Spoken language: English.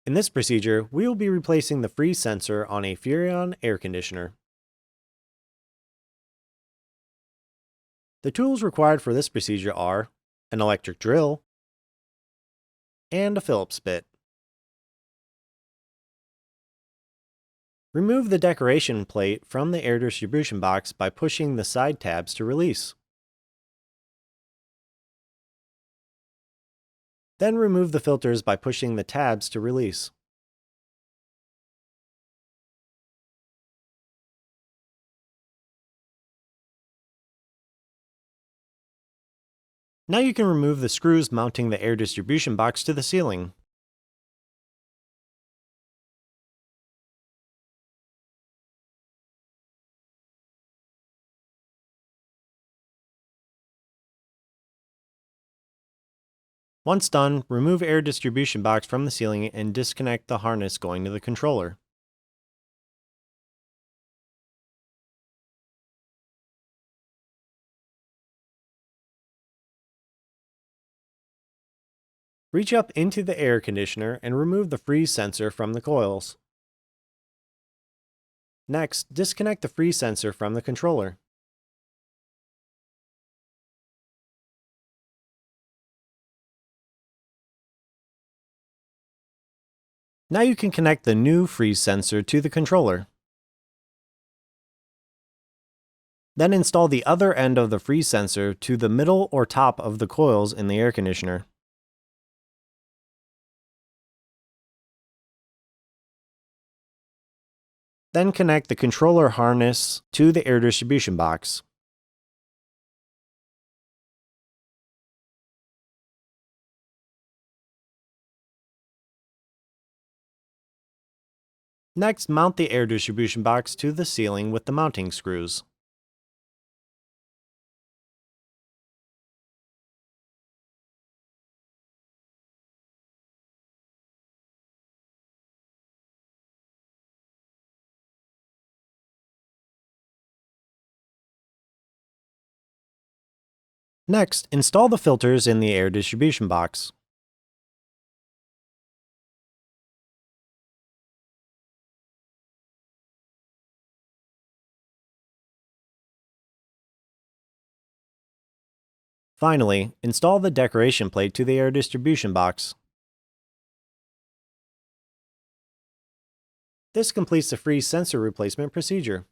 In this procedure, we will be replacing the freeze sensor on a Furrion air conditioner. The tools required for this procedure are an electric drill and a Phillips bit. Remove the decoration plate from the air distribution box by pushing the side tabs to release. Then remove the filters by pushing the tabs to release. Now you can remove the screws mounting the air distribution box to the ceiling. Once done, remove air distribution box from the ceiling and disconnect the harness going to the controller. Reach up into the air conditioner and remove the freeze sensor from the coils. Next, disconnect the freeze sensor from the controller. Now you can connect the new freeze sensor to the controller. Then install the other end of the freeze sensor to the middle or top of the coils in the air conditioner. Then connect the controller harness to the air distribution box. Next, mount the air distribution box to the ceiling with the mounting screws. Next, install the filters in the air distribution box. Finally, install the decoration plate to the air distribution box. This completes the freeze sensor replacement procedure.